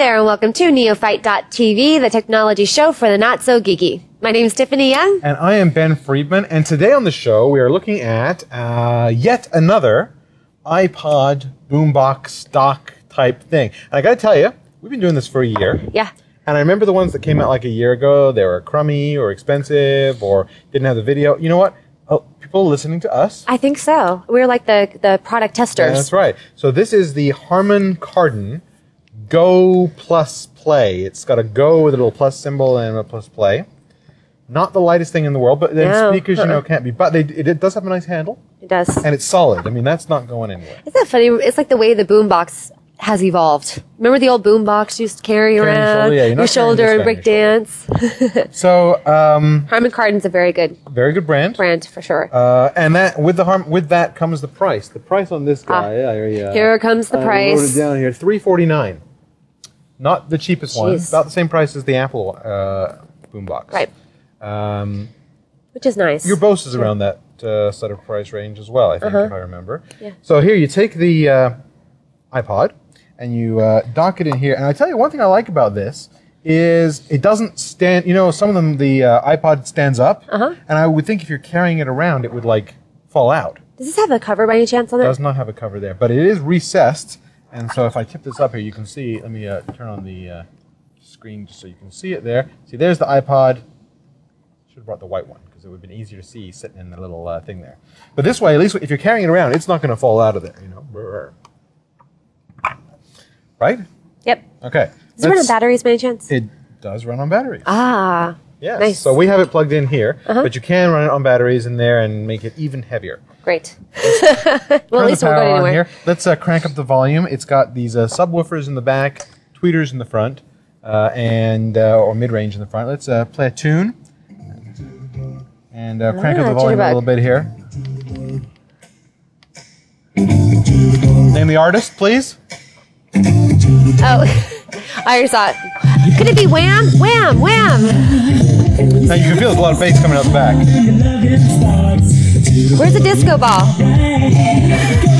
there, and welcome to Neophyte.tv, the technology show for the not-so-geeky. My name is Tiffany Young. And I am Ben Friedman, and today on the show we are looking at yet another iPod boombox dock type thing. And I gotta tell you, we've been doing this for a year. Yeah. And I remember the ones that came out like a year ago, they were crummy or expensive or didn't have the video. You know what? People listening to us. I think so. We're like the product testers. Yeah, that's right. So this is the Harmon Kardon Go+Play. It's got a Go with a little plus symbol and a plus play. Not the lightest thing in the world, but the speakers, you know, can't be. But it does have a nice handle. It does. And it's solid. I mean, that's not going anywhere. Isn't that funny? It's like the way the boombox has evolved. Remember the old boombox you used to carry around your shoulder and break dance? So Harmon Kardon's a very good brand. Brand for sure. And that with that comes the price. The price on this guy. Here comes the price. I wrote it down here. $349. Not the cheapest one. About the same price as the Apple boombox. Right. Which is nice. Your Bose is around that sort of price range as well, I think, if I remember. Yeah. So here you take the iPod and you dock it in here. And I tell you, one thing I like about this is it doesn't stand. You know, some of them, the iPod stands up, and I would think if you're carrying it around, it would like fall out. Does this have a cover by any chance on it? It does not have a cover there, but it is recessed. And so if I tip this up here, you can see. Let me turn on the screen just so you can see it there. See, there's the iPod. Should have brought the white one because it would have been easier to see sitting in the little thing there. But this way, at least if you're carrying it around, it's not going to fall out of there. You know. Right? Yep. Okay. Does it run on batteries by any chance? It does run on batteries. Ah. Yes. Nice. So we have it plugged in here, but you can run it on batteries in there and make it even heavier. Great. Well, at least we'll go anywhere. Here. Let's crank up the volume. It's got these subwoofers in the back, tweeters in the front, and or mid-range in the front. Let's play a tune and crank up the volume a little bit here. Name the artist, please. Oh, I already saw it. Could it be Wham? Wham! Wham! Now you can feel there's a lot of bass coming out the back. Where's the disco ball?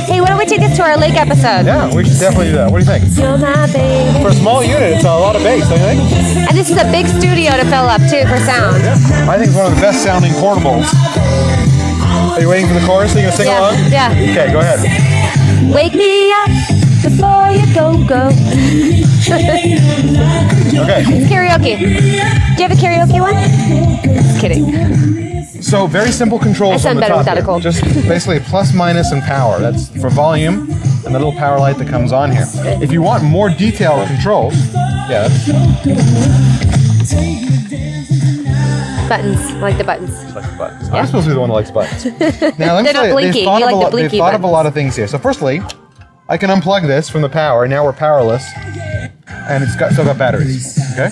Hey, why don't we take this to our lake episode? Yeah, we should definitely do that. What do you think? You're my baby. For a small unit, it's a lot of bass, don't you think? And this is a big studio to fill up, too, for sound. Yeah. I think it's one of the best sounding portables. Are you waiting for the chorus so you can sing along? Yeah. Okay, go ahead. Wake me up before you go. Okay. It's karaoke. Do you have a karaoke one? Just kidding. So very simple controls on the top here. Just basically plus, minus, and power. That's for volume and the little power light that comes on here. If you want more detailed controls, yeah. Buttons. I like the buttons. Like the buttons. I'm supposed to be the one that likes buttons. Now let me tell you, they've thought of a lot of things here. So firstly, I can unplug this from the power. Now we're powerless, and it's still got batteries. Okay.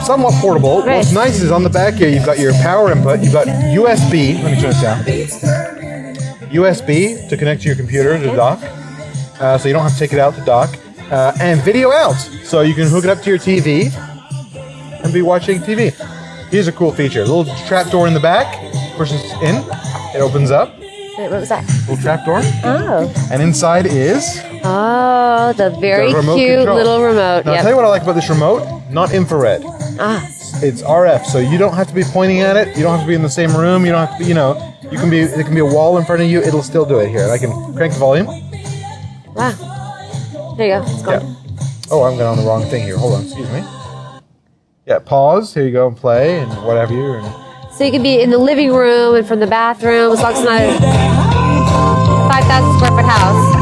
Somewhat portable. Right. What's nice is on the back here, you've got your power input. You've got USB. Let me turn this down. USB to connect to your computer to dock, so you don't have to take it out to dock, and video out, so you can hook it up to your TV and be watching TV. Here's a cool feature: a little trap door in the back. Pushes in, it opens up. Wait, what was that? Little trap door. Oh. And inside is the very cute little remote. Now I'll tell you what I like about this remote. Not infrared. It's RF, so you don't have to be pointing at it. You don't have to be in the same room. You don't have to be, you know, you can be. There can be a wall in front of you. It'll still do it here. I can crank the volume. Wow. There you go. It's gone. Yeah. Oh, I'm going on the wrong thing here. Hold on. Excuse me. Yeah. Pause. Here you go. And play and whatever you. So you can be in the living room and from the bathroom, as long as it's not a 5,000 square foot house.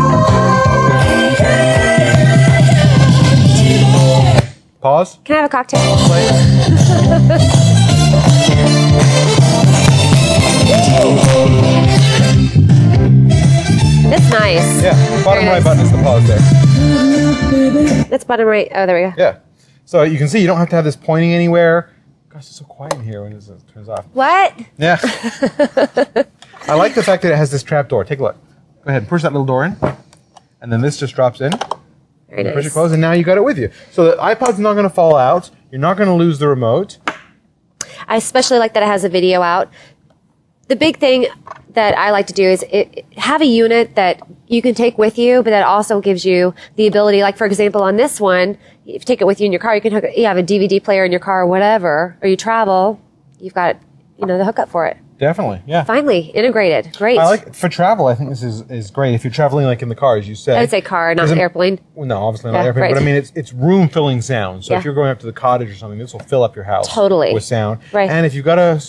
Pause. Can I have a cocktail? Play. That's nice. Yeah. Bottom right button is the pause there. That's bottom right. Oh, there we go. Yeah. So you can see you don't have to have this pointing anywhere. Gosh, it's so quiet in here when it turns off. What? Yeah. I like the fact that it has this trap door. Take a look. Go ahead and push that little door in. And then this just drops in. Very nice. Push it close, and now you got it with you. So the iPod's not going to fall out. You're not going to lose the remote. I especially like that it has a video out. the big thing that I like to do is have a unit that you can take with you, but that also gives you the ability, like for example, on this one, if you take it with you in your car, you have a DVD player in your car or whatever, or you travel, you've got, the hookup for it. Definitely, yeah. Finally, integrated. Great. For travel, I think this is great. If you're traveling like in the car, as you said. I would say car, not airplane. Well, no, obviously not airplane. Right. But I mean, it's room-filling sound. So if you're going up to the cottage or something, this will fill up your house. Totally. With sound. Right. And if you've got a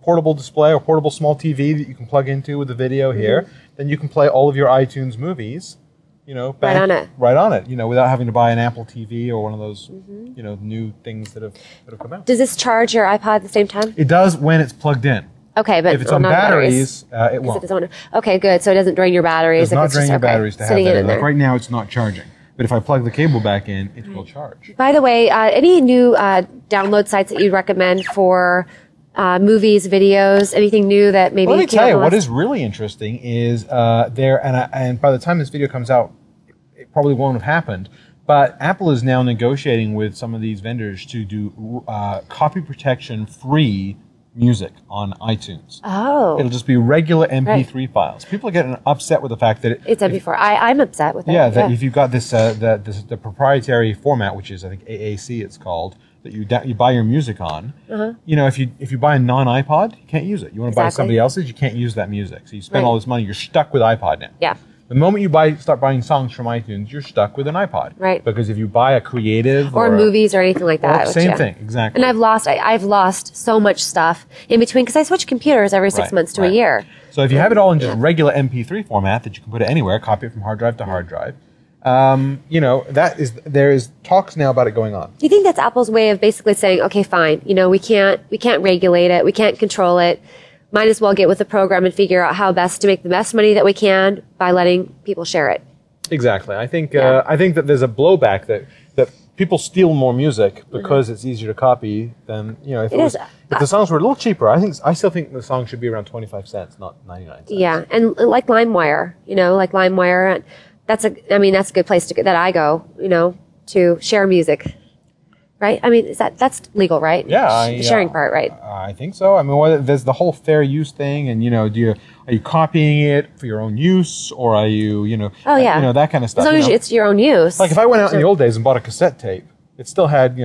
portable display or portable small TV that you can plug into with the video here, then you can play all of your iTunes movies, right on it. Right on it, without having to buy an Apple TV or one of those, new things that have come out. Does this charge your iPod at the same time? It does when it's plugged in. Okay, but if it's on batteries, it won't. Okay, good. So it doesn't drain your batteries. It does not drain your batteries to have sitting that in there. Like right now, it's not charging. But if I plug the cable back in, it will charge. By the way, any new download sites that you'd recommend for movies, videos, anything new that maybe? Well, let me tell you, what is really interesting is and by the time this video comes out, it probably won't have happened. But Apple is now negotiating with some of these vendors to do copy protection free music on iTunes. Oh. It'll just be regular MP3 files. People are getting upset with the fact that it's MP4. I'm upset with it. Yeah, that if you've got the proprietary format, which is I think AAC it's called, that you buy your music on. If you buy a non-iPod, you can't use it. You want to buy somebody else's, you can't use that music. So you spend all this money, you're stuck with iPod now. Yeah. The moment you start buying songs from iTunes, you're stuck with an iPod. Right. Because if you buy a creative or movies or anything like that. Same thing, exactly. And I've lost so much stuff in between because I switch computers every 6 months to a year. So if you have it all in just regular MP3 format that you can put it anywhere, copy it from hard drive to hard drive, there is talks now about it going on. Do you think that's Apple's way of basically saying, okay, fine, we can't regulate it, we can't control it. Might as well get with the program and figure out how best to make the best money that we can by letting people share it. Exactly. I think that there's a blowback that people steal more music because it's easier to copy than if the songs were a little cheaper. I still think the song should be around 25 cents, not 99 cents. Yeah, and like LimeWire, that's a good place that I go, to share music. Right? I mean, that's legal, right? Yeah. The sharing part, right? I think so. I mean, there's the whole fair use thing, and are you copying it for your own use, or are you, that kind of stuff. As long as it's your own use. Like if I went out in the old days and bought a cassette tape, it still had,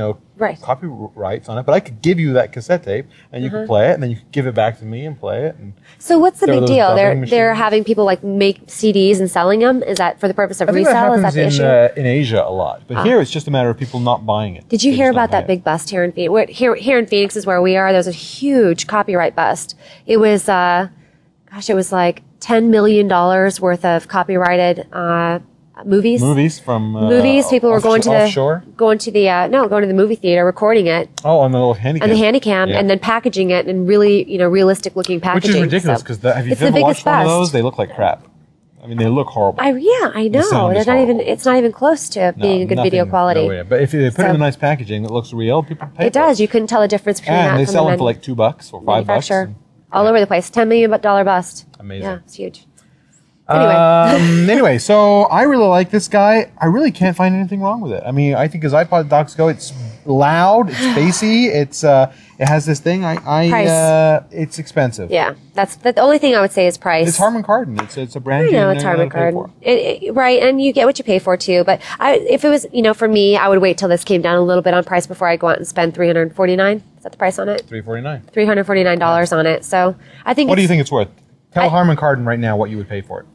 copyrights on it, but I could give you that cassette tape, and you could play it, and then you could give it back to me and play it. And so what's the big deal? They're having people make CDs and selling them? Is that for the purpose of resale? Is that the issue? In Asia a lot, but here it's just a matter of people not buying it. Did you hear about that big bust here in Phoenix? Here in Phoenix is where we are. There was a huge copyright bust. It was, it was like $10 million worth of copyrighted movies. Movies from People were going to offshore? going to the movie theater, recording it. Oh, on the little handycam. On the handycam, and then packaging it in really realistic looking packaging. Which is ridiculous because have you ever watched one of those? They look like crap. I mean, they look horrible. I know. It's not even close to being a good video quality. No way. But if they put it in a nice packaging that looks real, people pay. It does. You couldn't tell the difference between that. And they sell them for like $2 or $5. All over the place. $10 million bust. Amazing. Yeah, it's huge. Anyway, so I really like this guy. I really can't find anything wrong with it. I mean, I think as iPod docks go, it's loud, it's bassy, it has this thing. Price. It's expensive. Yeah, that's the only thing I would say is price. It's Harmon Kardon. It's a brand. I know it's Harmon Kardon. Right, and you get what you pay for too. But if it was, for me, I would wait till this came down a little bit on price before I go out and spend $349. Is that the price on it? $349 on it. So I think. What do you think it's worth? Tell Harmon Kardon right now what you would pay for it.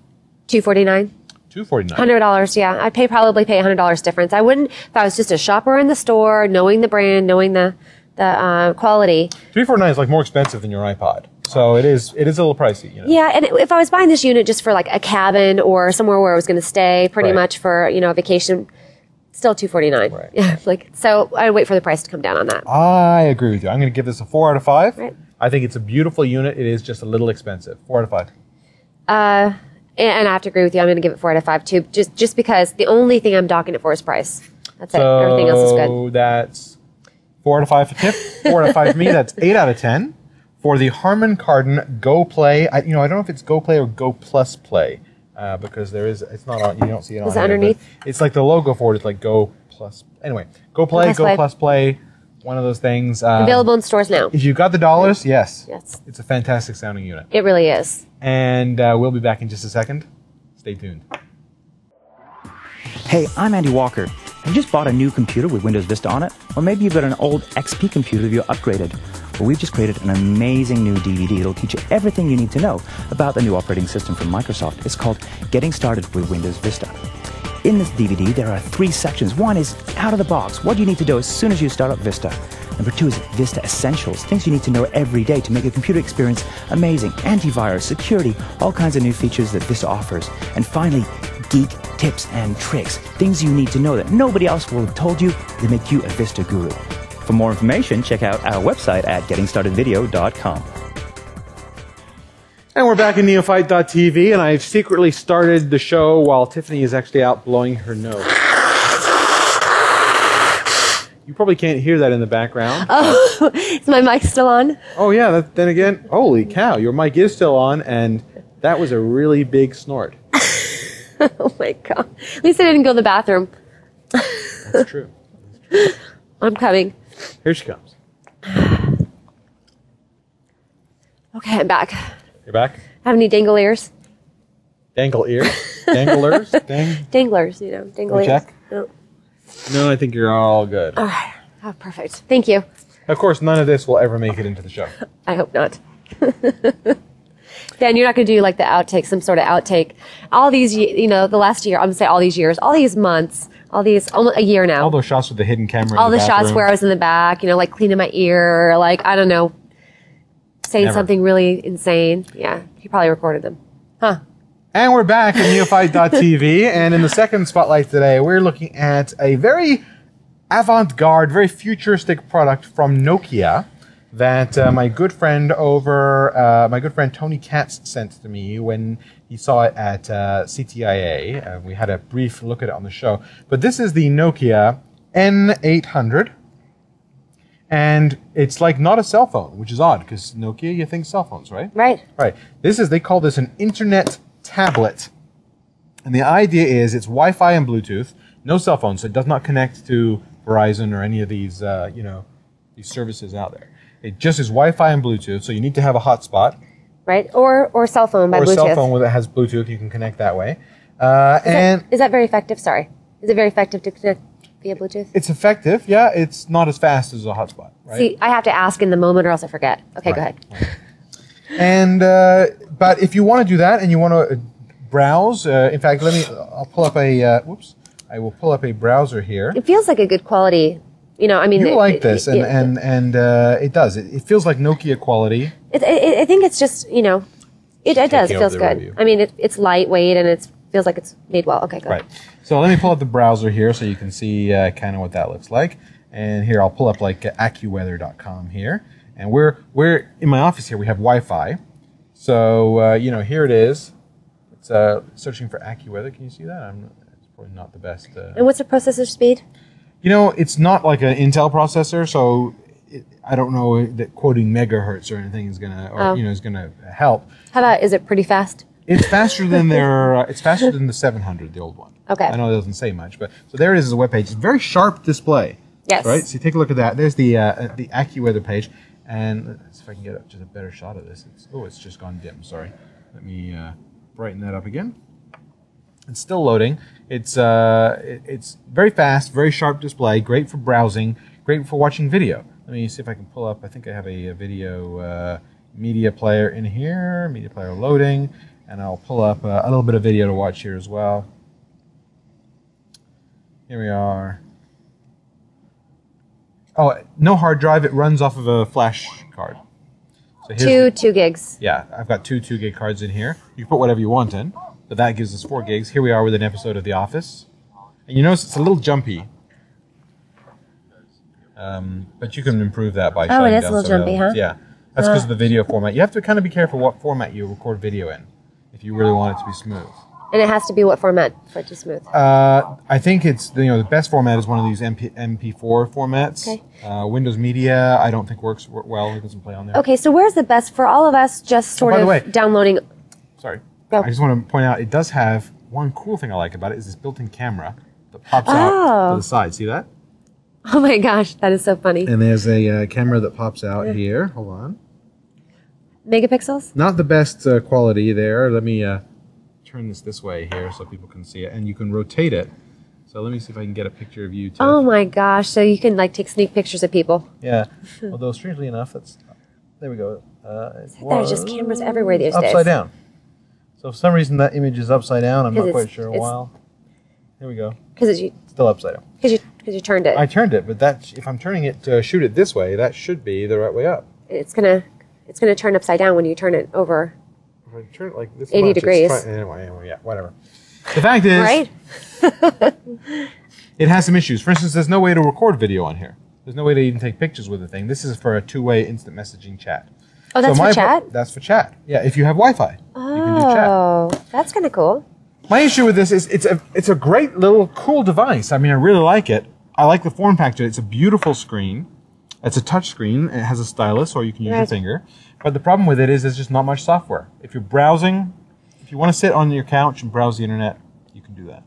$249. $100, yeah. I'd probably pay $100 difference. I wouldn't if I was just a shopper in the store, knowing the brand, knowing the quality. $349 is like more expensive than your iPod, so it is a little pricey. Yeah, and if I was buying this unit just for like a cabin or somewhere where I was going to stay, pretty much for a vacation, still $249. Right. Yeah, so I'd wait for the price to come down on that. I agree with you. I'm going to give this a 4 out of 5. Right. I think it's a beautiful unit. It is just a little expensive. 4 out of 5. And I have to agree with you. I'm going to give it 4 out of 5 too, just because the only thing I'm docking it for is price. That's it. Everything else is good. So that's 4 out of 5 for Tiff. 4 out of 5 for me. That's 8 out of 10 for the Harmon Kardon Go+Play. I don't know if it's Go+Play or Go+Play because it's not on. You don't see it on. Is it underneath? It's like the logo for it is like Go+. Anyway, Go+Play. one of those things. Available in stores now. If you've got the dollars, yes. Yes. It's a fantastic sounding unit. It really is. And we'll be back in just a second. Stay tuned. Hey, I'm Andy Walker. Have you just bought a new computer with Windows Vista on it? Or maybe you've got an old XP computer that you're upgraded. Well, we've just created an amazing new DVD that'll teach you everything you need to know about the new operating system from Microsoft. It's called Getting Started with Windows Vista. In this DVD, there are 3 sections. One is out of the box, what you need to do as soon as you start up Vista. Number 2 is Vista Essentials, things you need to know every day to make your computer experience amazing. Antivirus, security, all kinds of new features that Vista offers. And finally, Geek Tips and Tricks, things you need to know that nobody else will have told you that make you a Vista guru. For more information, check out our website at gettingstartedvideo.com. And we're back in neophyte.tv, and I've secretly started the show while Tiffany is actually out blowing her nose. You probably can't hear that in the background. Oh, is my mic still on? Oh, yeah, then again, holy cow, your mic is still on, and that was a really big snort. Oh, my God. At least I didn't go to the bathroom. That's true. That's true. I'm coming. Here she comes. Okay, I'm back. You're back? Have any dangle ears? Dangle ears? Danglers? Danglers, you know, dangle ears. Check? No. No, I think you're all good. All right. Oh, perfect. Thank you. Of course, none of this will ever make it into the show. I hope not. Dan, you're not going to do like the outtake, some sort of outtake. All these, you know, the last year, I'm going to say all these years, all these months, all these, almost a year now. All those shots with the hidden camera. All in the shots bathroom. where I was in the back, you know, like cleaning my ear, or like, I don't know, saying Never. something really insane. Yeah, he probably recorded them. Huh. And we're back at neophyte.tv, and in the second spotlight today, we're looking at a very avant-garde, very futuristic product from Nokia that my good friend Tony Katz sent to me when he saw it at CTIA. We had a brief look at it on the show. But this is the Nokia N800. And it's like not a cell phone, which is odd, because Nokia, you think cell phones, right? Right. Right. They call this an internet tablet. And the idea is it's Wi-Fi and Bluetooth, no cell phone, so it does not connect to Verizon or any of these, these services out there. It just is Wi-Fi and Bluetooth, so you need to have a hotspot. Right. Or cell phone by Bluetooth. Or a Bluetooth. cell phone that has Bluetooth, you can connect that way. Is that very effective? Sorry. Is it very effective to connect via Bluetooth? It's effective, yeah. It's not as fast as a hotspot, right? See, I have to ask in the moment or else I forget. Okay, Right. go ahead. Right. And, but if you want to do that and you want to browse, in fact, I'll pull up I will pull up a browser here. It feels like a good quality. You know, I mean, You like this, and it does. It feels like Nokia quality. I think it's just, you know, it does. It over feels the good. review. I mean, it's lightweight and it feels like it's made well. Okay, go Right. ahead. So let me pull up the browser here so you can see kind of what that looks like. And here I'll pull up like AccuWeather.com here, and we're in my office here. We have Wi-Fi, so here it is. It's searching for AccuWeather. Can you see that? It's probably not the best. And what's the processor speed? It's not like an Intel processor, so I don't know that quoting megahertz or anything is gonna help. How about, is it pretty fast? It's faster than it's faster than the 700, the old one. Okay. I know it doesn't say much, but so there it is as a web page. It's a very sharp display. Yes. Right. So you take a look at that. There's the AccuWeather page, and let's see if I can get just a better shot of this. It's just gone dim. Sorry. Let me brighten that up again. It's still loading. It's very fast, very sharp display. Great for browsing. Great for watching video. Let me see if I can pull up. I think I have a video media player in here. Media player loading. And I'll pull up a little bit of video to watch here as well. Here we are. Oh, no hard drive. It runs off of a flash card. So Two gigs. Yeah, I've got two 2 gig cards in here. You can put whatever you want in, but that gives us 4 gigs. Here we are with an episode of The Office. And you notice it's a little jumpy. But you can improve that by shutting it is down a little some jumpy, elements. huh? Yeah, that's because of the video format. You have to kind of be careful what format you record video in if you really want it to be smooth. And it has to be what format for it to smooth? I think it's the best format is one of these MP4 formats. Okay. Windows Media I don't think works well. It doesn't play on there. Okay, so where's the best for all of us just sort by the of way- downloading? Sorry. Go. I just want to point out it does have one cool thing I like about it is this built-in camera that pops out to the side. See that? Oh my gosh, that is so funny. And there's a camera that pops out here. Hold on. Megapixels? Not the best quality there. Let me turn this way here so people can see it. And you can rotate it. So let me see if I can get a picture of you, Tiff. Oh my gosh, so you can like take sneak pictures of people. Yeah. Although, strangely enough, there we go. There's just cameras everywhere these days. Upside down. So for some reason that image is upside down. I'm not quite sure why. Here we go. Because it's still upside down. Because you turned it. I turned it, but if I'm turning it to shoot it this way, that should be the right way up. It's gonna turn upside down when you turn it over. If I turn it like this 80 degrees. Anyway, yeah, whatever. The fact is, right? It has some issues. For instance, there's no way to record video on here. There's no way to even take pictures with the thing. This is for a two-way instant messaging chat. Oh, that's for chat? That's for chat. Yeah, if you have Wi-Fi, you can do chat. Oh, that's kind of cool. My issue with this is it's a great little cool device. I mean, I really like it. I like the form factor. It's a beautiful screen. It's a touch screen. It has a stylus, or you can use your finger. But the problem with it is there's just not much software. If you're browsing, if you want to sit on your couch and browse the internet, you can do that.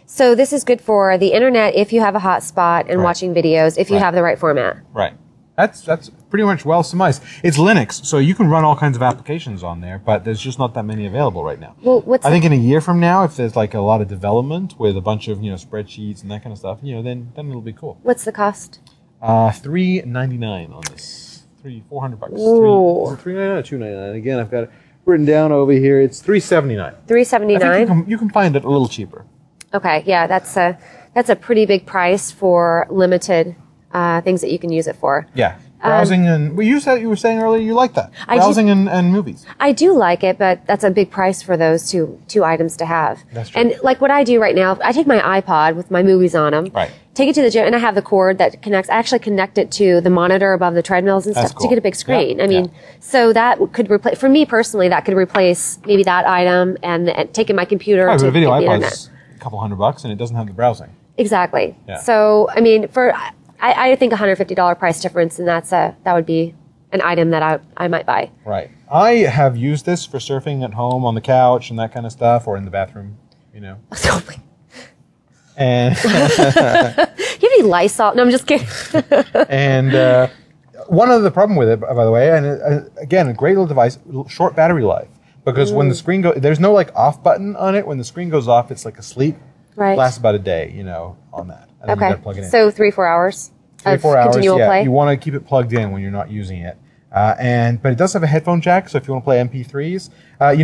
So this is good for the internet if you have a hotspot and watching videos, if you have the right format. Right. That's pretty much well summarized. It's Linux, so you can run all kinds of applications on there, but there's just not that many available right now. Well, I think in a year from now, if there's like a lot of development with a bunch of spreadsheets and that kind of stuff, then it'll be cool. What's the cost? $399 on this. $400. Ooh. Is it $399 or $299? Again, I've got it written down over here. It's $379. $379. You can find it a little cheaper. Okay, yeah, that's a pretty big price for limited things that you can use it for. Yeah. Browsing and you were saying earlier you like that. Browsing and movies. I do like it, but that's a big price for those two items to have. That's true. And like what I do right now, I take my iPod with my movies on them. Right. Take it to the gym, and I have the cord that connects. I actually connect it to the monitor above the treadmills and stuff to get a big screen. I mean, so that could replace, for me personally, that could replace maybe that item and taking my computer to the video the iPod's internet. a couple $100 and it doesn't have the browsing. Exactly. Yeah. So I mean, I think $150 price difference, and that would be an item that I might buy. Right. I have used this for surfing at home on the couch and that kind of stuff, or in the bathroom, Oh my. And You have any Lysol? No, I'm just kidding. and one of the problem with it, by the way, and again, a great little device, short battery life, because when the screen goes, there's no like off button on it. When the screen goes off, it's like asleep. Right. Lasts about a day, on that. And then you gotta plug it in. So 3-4 hours. 3-4 hours. Continual play? You want to keep it plugged in when you're not using it. But it does have a headphone jack, so if you want to play MP3s,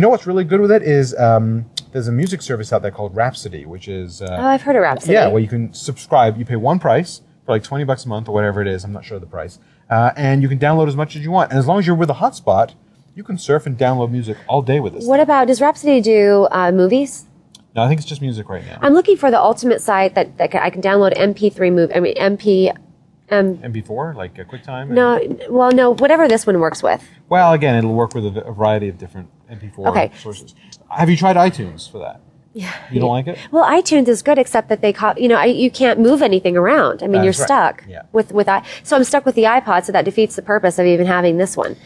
what's really good with it is there's a music service out there called Rhapsody, which is I've heard of Rhapsody. Yeah, where you can subscribe. You pay one price for like $20 a month or whatever it is. I'm not sure of the price, and you can download as much as you want. And as long as you're with a hotspot, you can surf and download music all day with this. Does Rhapsody do movies? No, I think it's just music right now. I'm looking for the ultimate site that I can download MP3 movie. I mean MP4, like a QuickTime. No, whatever this one works with. Well, again, it'll work with a variety of different MP4 sources. Have you tried iTunes for that? Yeah. You don't like it? Well, iTunes is good, except that you can't move anything around. I mean, you're stuck with so I'm stuck with the iPod, so that defeats the purpose of even having this one.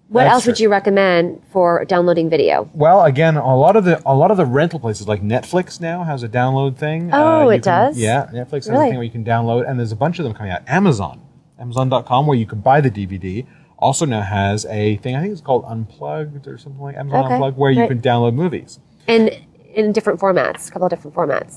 What else would you recommend for downloading video? Well, again, a lot of the rental places, like Netflix now has a download thing. Oh, it does? Yeah, Netflix has a thing where you can download, and there's a bunch of them coming out. Amazon.com, where you can buy the DVD, also now has a thing, I think it's called Unplugged or something like Amazon Unplugged, where you can download movies. And in different formats, a couple of different formats.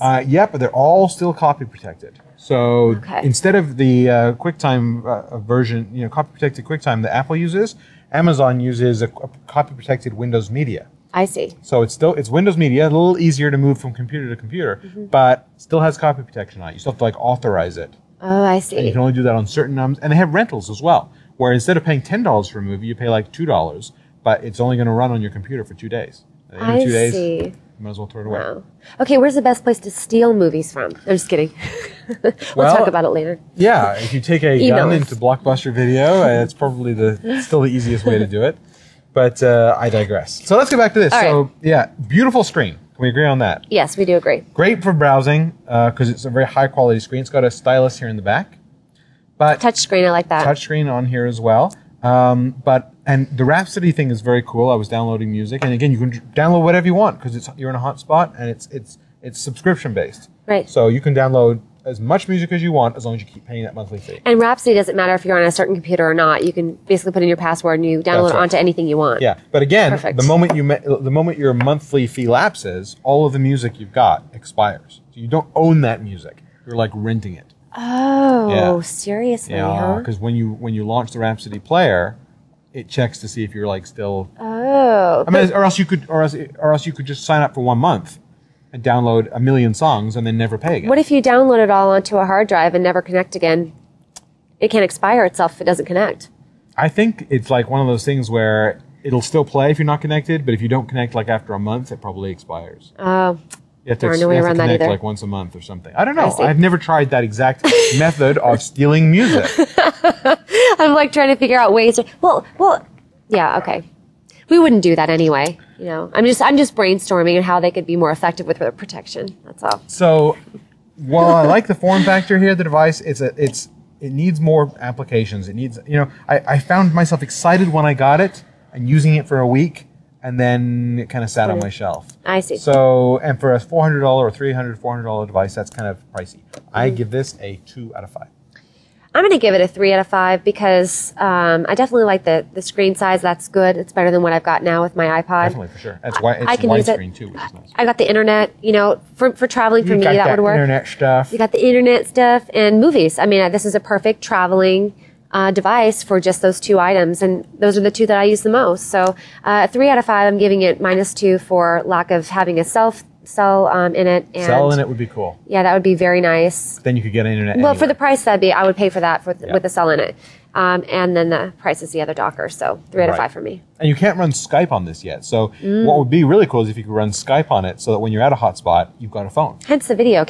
But they're all still copy protected. So instead of the QuickTime version, copy protected QuickTime that Apple uses, Amazon uses a copy protected Windows Media. I see. So it's Windows Media, a little easier to move from computer to computer, but still has copy protection on it. You still have to authorize it. Oh, I see. And you can only do that on certain and they have rentals as well, where instead of paying $10 for a movie, you pay like $2, but it's only going to run on your computer for 2 days. I see. You might as well throw it away. Wow. Okay, where's the best place to steal movies from? I'm just kidding. We'll talk about it later. Yeah, if you take a gun into Blockbuster Video, it's probably still the easiest way to do it. But I digress. So let's get back to this. All right. Beautiful screen. Can we agree on that? Yes, we do agree. Great for browsing because it's a very high quality screen. It's got a stylus here in the back. But touch screen, I like that. Touch screen on here as well. And the Rhapsody thing is very cool. I was downloading music, and again, you can download whatever you want because you're in a hotspot and it's subscription based. Right. So you can download as much music as you want as long as you keep paying that monthly fee. And Rhapsody doesn't matter if you're on a certain computer or not. You can basically put in your password and you download it onto anything you want. Yeah, but again, Perfect. the moment your monthly fee lapses, all of the music you've got expires. So you don't own that music. You're like renting it. Oh, seriously? Yeah, huh? because when you launch the Rhapsody player, it checks to see if you're like still. Oh, I mean, or else you could just sign up for 1 month and download 1 million songs and then never pay again. what if you download it all onto a hard drive and never connect again? It can't expire itself if it doesn't connect. I think it's like one of those things where it'll still play if you're not connected, but if you don't connect like after a month, it probably expires. Oh, You have to, Darn, no way you have around to that connect either. like once a month or something. I don't know. I see. I've never tried that exact method of stealing music. I'm like trying to figure out ways to. Well, yeah, okay. We wouldn't do that anyway. You know, I'm just brainstorming on how they could be more effective with their protection. That's all. So, while I like the form factor here of the device, it needs more applications. It needs, I found myself excited when I got it and using it for a week, and then it kind of sat on my shelf. I see. So, and for a $400 or $400 device, that's kind of pricey. I give this a 2 out of 5. I'm going to give it a 3 out of 5 because I definitely like the screen size. That's good. It's better than what I've got now with my iPod. Definitely, for sure. It's can use it. widescreen too, which is nice. I got the internet, for traveling for me, that would work. Internet stuff. You got the internet stuff and movies. I mean, this is a perfect traveling device for just those 2 items, and those are the 2 that I use the most. So 3 out of 5, I'm giving it -2 for lack of having a cell in it. And Cell in it would be cool. Yeah, that would be very nice. Then you could get internet Well, anywhere. for the price I would pay for that with the cell in it. And then the price is the other Docker. So 3 out of 5 for me. And you can't run Skype on this yet. So what would be really cool is if you could run Skype on it so that when you're at a hotspot, you've got a phone. Hence the video,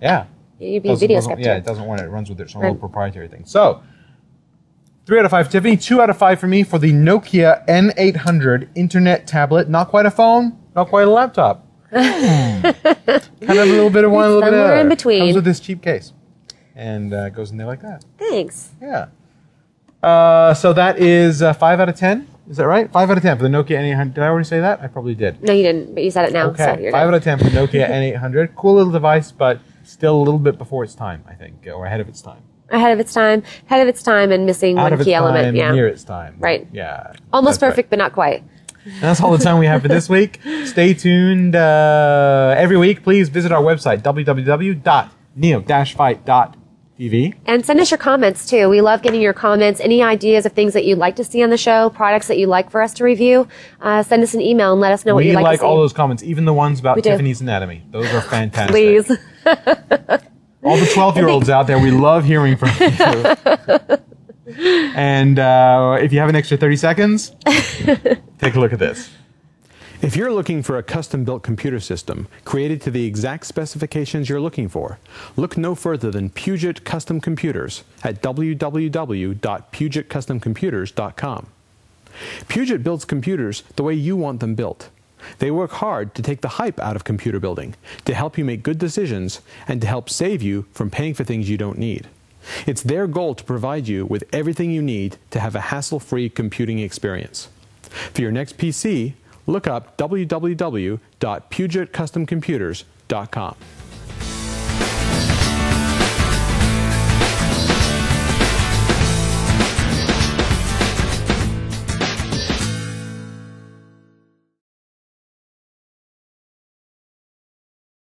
Yeah. You'd be a video doesn't- Skype Yeah, too. it doesn't want it. It runs with its own little proprietary thing. So, 3 out of 5, Tiffany. 2 out of 5 for me for the Nokia N800 internet tablet. Not quite a phone, not quite a laptop. Kind of a little bit of one, a little bit of the Somewhere other. in between. Comes with this cheap case. And goes in there like that. Thanks. Yeah. So that is 5 out of 10. Is that right? 5 out of 10 for the Nokia N800. Did I already say that? I probably did. No, you didn't, but you said it now. Okay. So you're 5 good. out of 10 for the Nokia N800. Cool little device, but still a little bit before its time, I think, or ahead of its time. Ahead of its time and missing Out one of its key time, element. Yeah. near its time. Right. Yeah. Almost That's right. perfect, but not quite. And that's all the time we have for this week. Stay tuned every week. Please visit our website, www.neo-fight.tv. And send us your comments too. We love getting your comments. Any ideas of things that you'd like to see on the show, products that you'd like for us to review, send us an email and let us know what We you'd like to like see. all those comments, even the ones about We do. Tiffany's anatomy. Those are fantastic. Please. All the 12-year-olds out there, we love hearing from you. And if you have an extra 30 seconds, take a look at this. If you're looking for a custom-built computer system created to the exact specifications you're looking for, look no further than Puget Custom Computers at www.pugetcustomcomputers.com. Puget builds computers the way you want them built. They work hard to take the hype out of computer building, to help you make good decisions, and to help save you from paying for things you don't need. It's their goal to provide you with everything you need to have a hassle-free computing experience. For your next PC, look up www.pugetcustomcomputers.com.